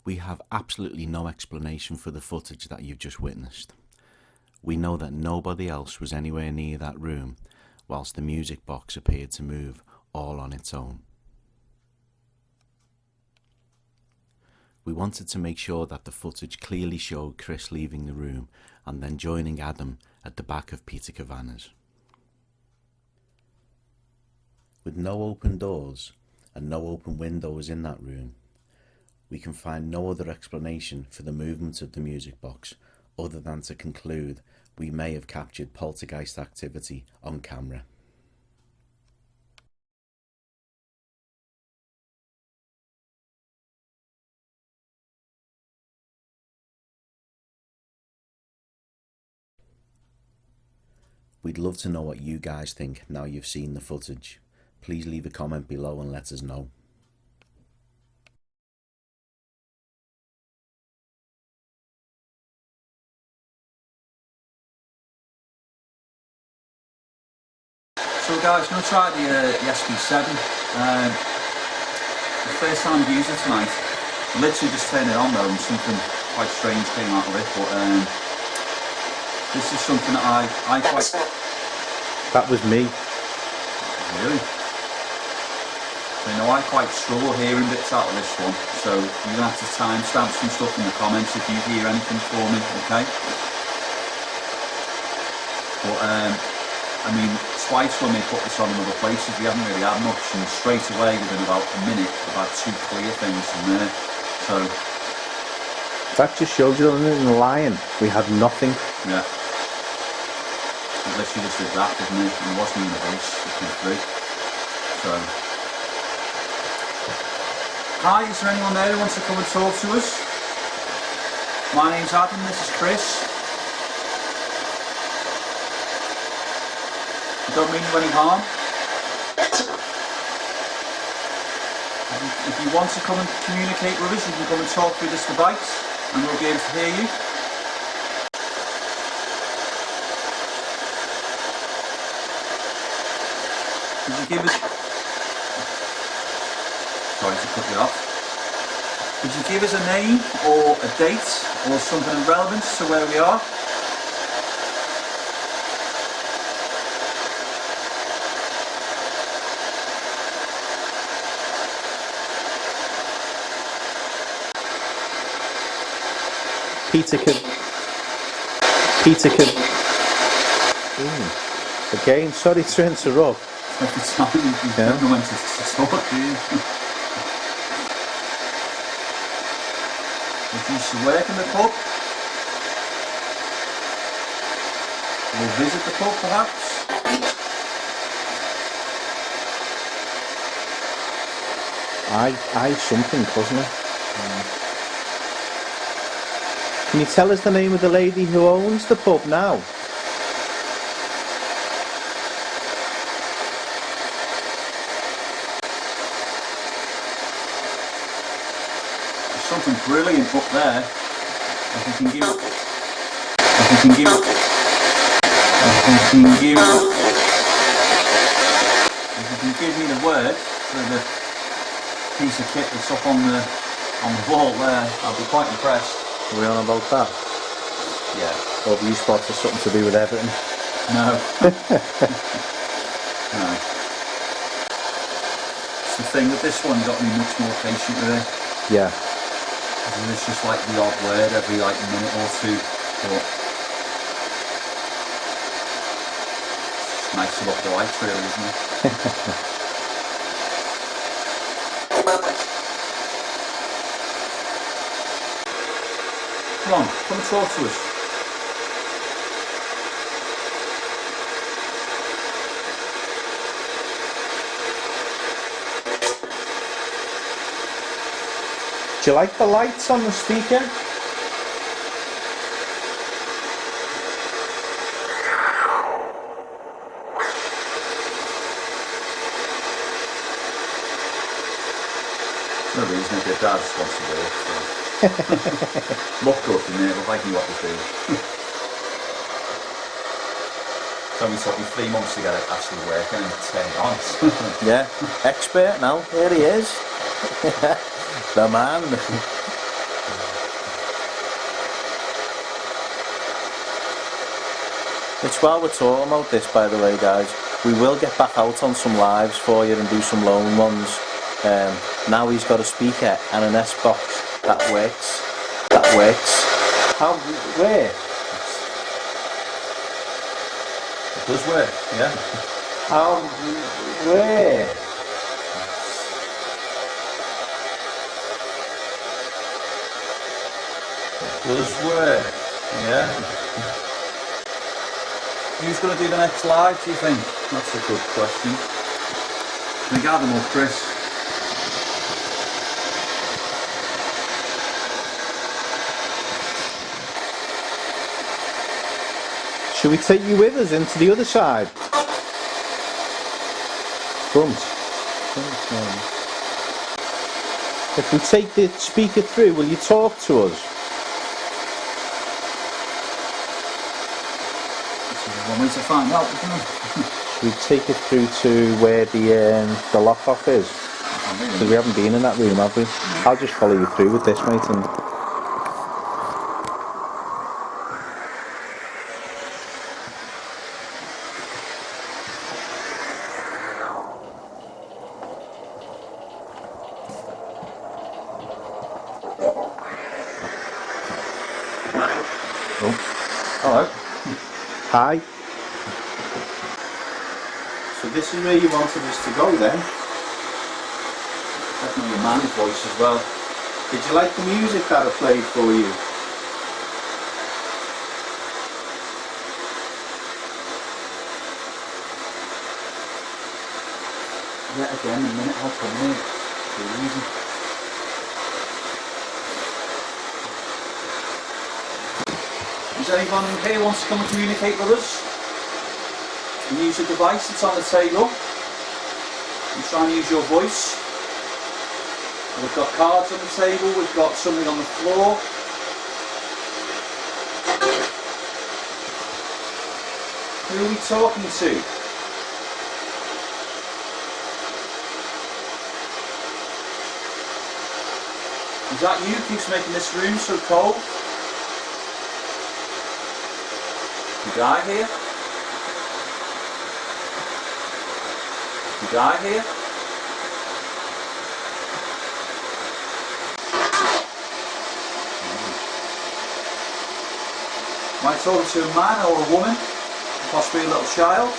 We have absolutely no explanation for the footage that you've just witnessed. We know that nobody else was anywhere near that room whilst the music box appeared to move all on its own. We wanted to make sure that the footage clearly showed Chris leaving the room and then joining Adam at the back of Peter Kavanaghs. With no open doors and no open windows in that room, We can find no other explanation for the movement of the music box other than to conclude we may have captured poltergeist activity on camera. We'd love to know what you guys think now you've seen the footage. Please leave a comment below and let us know. So guys, I'm going to try the SP7. The first time I've used it tonight. I literally just turned it on though and something quite strange came out of it, but this is something that I quite... That was me. Really? So, I quite struggle hearing bits out of this one, so you're going to have to timestamp some stuff in the comments if you hear anything for me, okay? But I mean, twice when they put this on in other places, we haven't really had much, and straight away within about a minute, we've had 2 clear things from there. So that just shows you that in the Lion we had nothing. yeah, it literally just did that, didn't it? And it wasn't even the bass, it came through. So, hi, is there anyone there who wants to come and talk to us? My name's Adam, this is Chris. Don't mean you any harm. If you want to come and communicate with us, you can come and talk through this device and we'll be able to hear you. Could you give us... Sorry to cut you off. Could you give us a name or a date or something of relevance to where we are? Peter could. Again, sorry to interrupt. Every time you don't know when to talk, do you? If you used to work in the pub, or visit the pub perhaps. I something, wasn't it? Can you tell us the name of the lady who owns the pub now? There's something brilliant up there. If you can give me the word for the piece of kit that's up on the wall there, I'll be quite impressed. Are we on about that? Yeah. Or have you spotted something to do with Everton? No. No. It's the thing with this one, you got to be much more patient with it. Yeah. And it's just like the odd word every like minute or two. But it's nice to look at the lights really, isn't it? Come on, come and talk to us. Do you like the lights on the speaker? No reason if your dad just wants to do it. So. Look good in there, look like he what to do. So we took me 3 months to get it actually working and turn it on. Yeah, expert now. Here he is. The man. It's while we're talking about this, by the way, guys, we will get back out on some lives for you and do some lone ones. Now he's got a speaker and an S-box. That works. How? Where? It does work, yeah. How? Where? Does work. Yeah. Who's going to do the next live, do you think? That's a good question. Can we gather them up, Chris? Should we take you with us into the other side? Front. If we take the speaker through, will you talk to us? This is one way to find out, isn't it? Should we take it through to where the lock-off is? Because we haven't been in that room, have we? I'll just follow you through with this, mate. And Hello. hi. So this is where you wanted us to go then? Definitely a man's voice as well. Did you like the music that I played for you? Yet again, a minute I'll come in. Too easy. Is anyone in here wants to come and communicate with us? And use a device that's on the table. And try and use your voice. We've got cards on the table, we've got something on the floor. Who are we talking to? Is that you keeps making this room so cold? Did I hear? Did I hear? Am I talking to a man or a woman? Possibly a little child?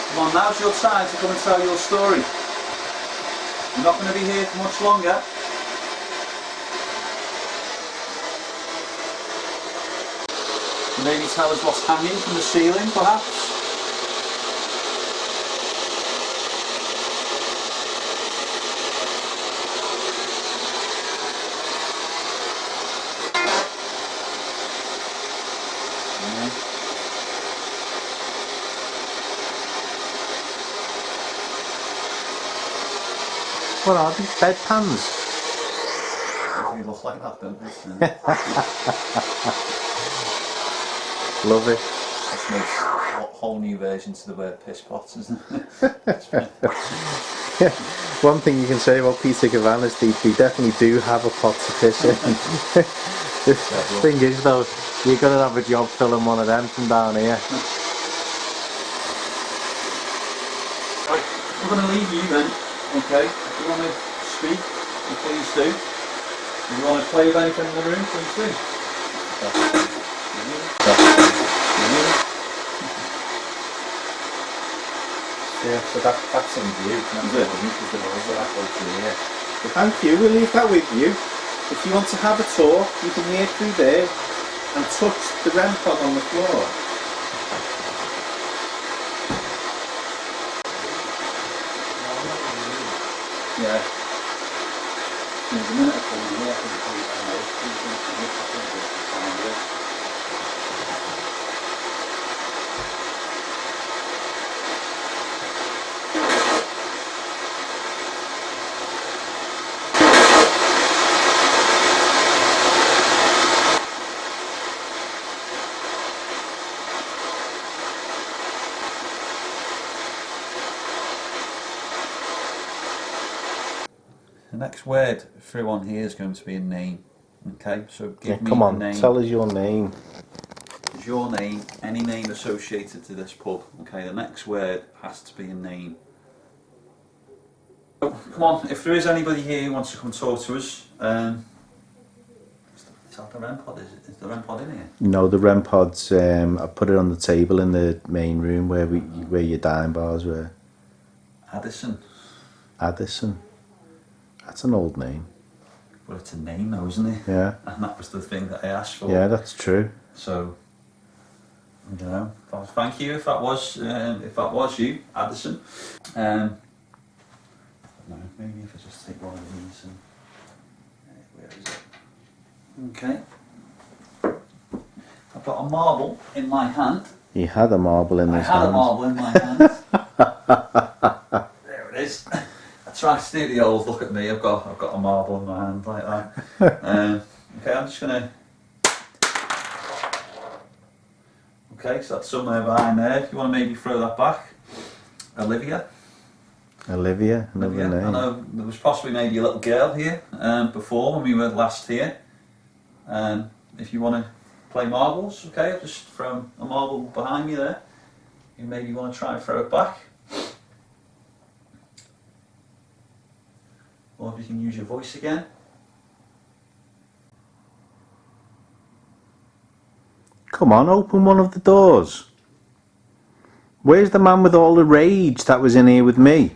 Come on, now's your time to come and tell your story. You're not going to be here for much longer. Maybe tell us what's hanging from the ceiling, perhaps? What are these? Bedpans? They look like that, don't they? Love it. That's a whole new version to the word piss pots, isn't it? One thing you can say about Peter Kavanaghs, they definitely do have a pot to piss in. The thing is though, you're going to have a job filling one of them from down here. Right, we're going to leave you then, okay? If you want to speak, please do. If you want to play with anything in the room, please do. Yeah, so that's in view. That's it. Because the noise that goes through here. Well, thank you, we'll leave that with you. If you want to have a tour, you can hear through there and touch the REM pod on the floor. Yeah. There's a minute or two here, I think the next word through on here is going to be a name. Okay, so give me come a on, name. tell us your name. Is your name any name associated to this pub? Okay, the next word has to be a name. Oh, come on, if there is anybody here who wants to come talk to us, is that the REM pod? Is the REM pod in here? No, the REM pods, I put it on the table in the main room where your dime bars were. Addison. Addison. That's an old name. Well, it's a name though, isn't it? Yeah. And that was the thing that I asked for. Yeah, that's true. So, you know, thank you if that was you, Addison. No, maybe if I just take one of these and where is it? Okay. I've got a marble in my hand. He had a marble in his hand. I had a marble in my hand. There it is. I tried to do the old look at me. I've got a marble in my hand like that. Okay, I'm just gonna. Okay, so that's somewhere behind there. If you want to maybe throw that back, Olivia, another name. I know there was possibly maybe a little girl here before when we were last here. If you want to play marbles, okay, I'll just throw a marble behind me there. You maybe want to try and throw it back. Or if you can use your voice again. Come on, open one of the doors. Where's the man with all the rage that was in here with me?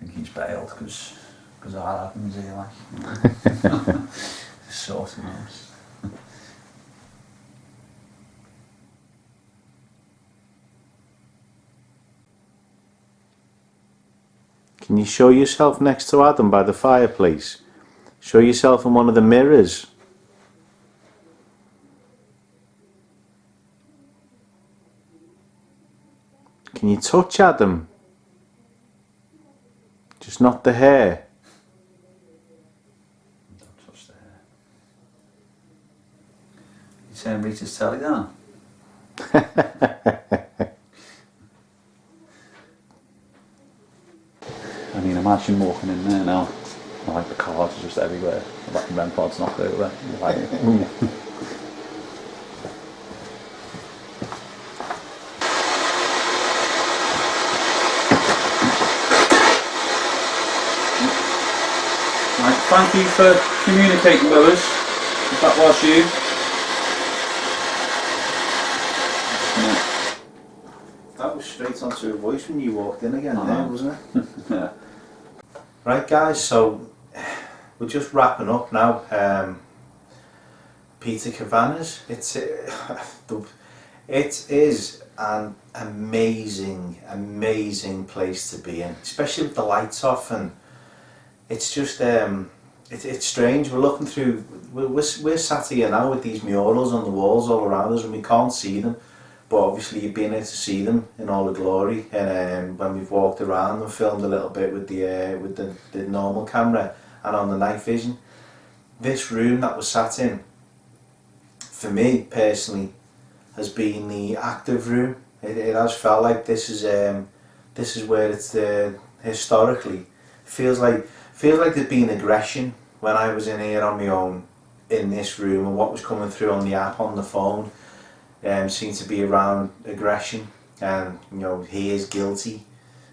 I think he's bailed because that happens here, like. Sort of knows. Can you show yourself next to Adam by the fireplace? Show yourself in one of the mirrors. Can you touch Adam? Just not the hair. Don't touch the hair. You turn Rita's telly down. I mean, imagine walking in there now. Like the cards are just everywhere. Like the REM pod's knocked over. You're like, ooh. Right, thank you for communicating with us, if that was you. That was straight onto her voice when you walked in again there, wasn't it? Yeah. Right guys, so we're just wrapping up now. Peter Kavanaghs, it is an amazing place to be in, especially with the lights off, and it's just it's strange. We're looking through, we're sat here now with these murals on the walls all around us and we can't see them, but obviously you've been there to see them in all the glory. And when we've walked around and filmed a little bit with the normal camera and on the night vision, this room that we're sat in, for me personally, has been the active room. It has felt like this is where it's historically feels like there'd been aggression when I was in here on my own in this room, and what was coming through on the app on the phone seemed to be around aggression, and you know, he is guilty,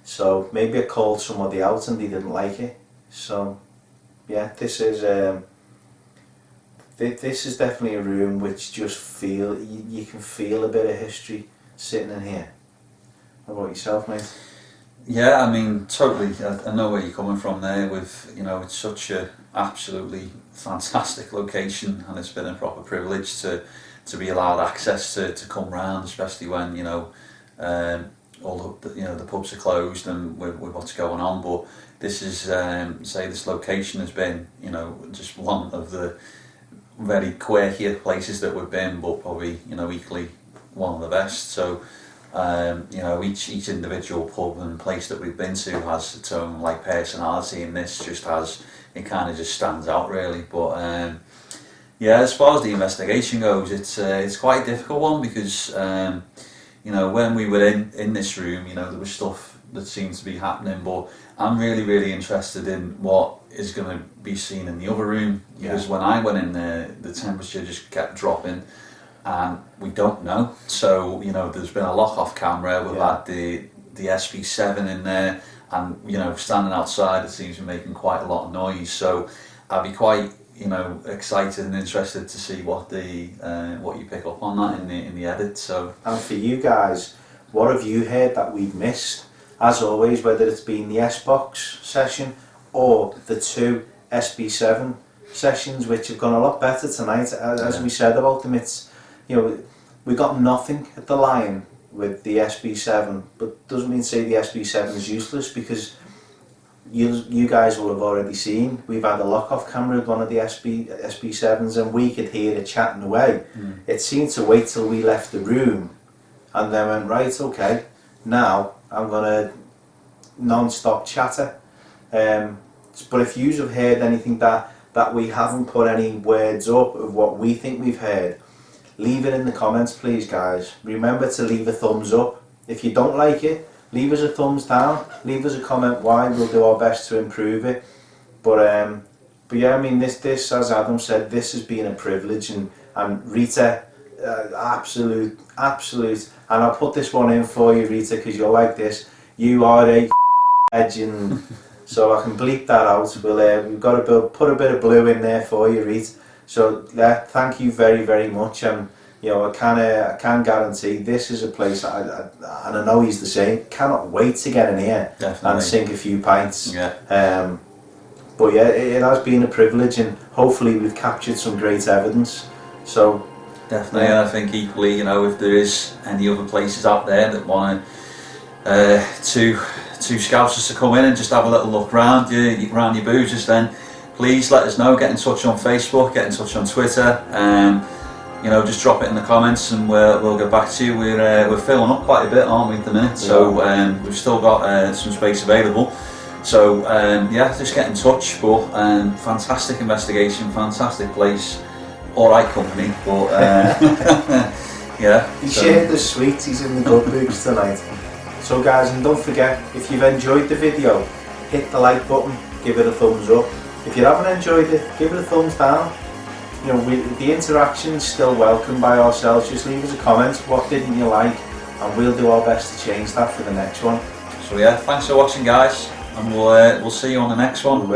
so maybe I called somebody out and they didn't like it. So yeah, this is definitely a room which just you can feel a bit of history sitting in here. How about yourself, mate? Yeah, I mean, totally. I know where you're coming from there with, you know, it's such a absolutely fantastic location, and it's been a proper privilege to be allowed access to come round, especially when, you know, all the pubs are closed and with what's going on. But this is, say this location has been, you know, just one of the very quirkier places that we've been, but probably, you know, equally one of the best. So you know, each individual pub and place that we've been to has its own like personality, and this just has, it kind of just stands out really. But yeah, as far as the investigation goes, it's quite a difficult one because you know, when we were in this room, you know, there was stuff that seemed to be happening, but I'm really interested in what is going to be seen in the other room, because when I went in there, the temperature just kept dropping. And we don't know, so you know, there's been a lock-off camera. We've had the SP7 in there, and you know, standing outside, it seems to be making quite a lot of noise. So I'd be quite, you know, excited and interested to see what you pick up on that in the edit. So, and for you guys, what have you heard that we've missed? as always, whether it's been the S-Box session or the 2 SB7 sessions, which have gone a lot better tonight, as we said about them. It's, you know, we got nothing at the Lion with the SB7, but doesn't mean to say the SB7 is useless, because you guys will have already seen, we've had a lock-off camera with one of the SB7s, and we could hear it chatting away. It seemed to wait till we left the room and then went, right, okay, now I'm gonna non-stop chatter. But if you have heard anything that we haven't put any words up of what we think we've heard, leave it in the comments, please, guys. Remember to leave a thumbs up. If you don't like it, leave us a thumbs down, leave us a comment why, we'll do our best to improve it. But yeah, I mean, this as Adam said, this has been a privilege, and Rita, absolute, and I'll put this one in for you, Rita, because you'll like this. You are a legend. So I can bleep that out. We've got to put a bit of blue in there for you, Rita. So thank you very, very much. You know, I can guarantee this is a place, and I know he's the same, cannot wait to get in here. Definitely. And sink a few pints. Yeah. But yeah, it has been a privilege, and hopefully we've captured some great evidence. So definitely, and I think equally, you know, if there is any other places out there that want two Scousers to come in and just have a little look round your boozers, then please let us know. Get in touch on Facebook, get in touch on Twitter. You know, just drop it in the comments, and we'll get back to you. We're filling up quite a bit, aren't we, at the minute? So we've still got some space available. So yeah, just get in touch. But fantastic investigation, fantastic place, all right company. But yeah, he shared the sweets. He's in the good books tonight. So guys, and don't forget, if you've enjoyed the video, hit the like button, give it a thumbs up. If you haven't enjoyed it, give it a thumbs down. You know, the interaction is still welcome by ourselves. Just leave us a comment, what didn't you like, and we'll do our best to change that for the next one. So yeah, thanks for watching, guys, and we'll see you on the next one.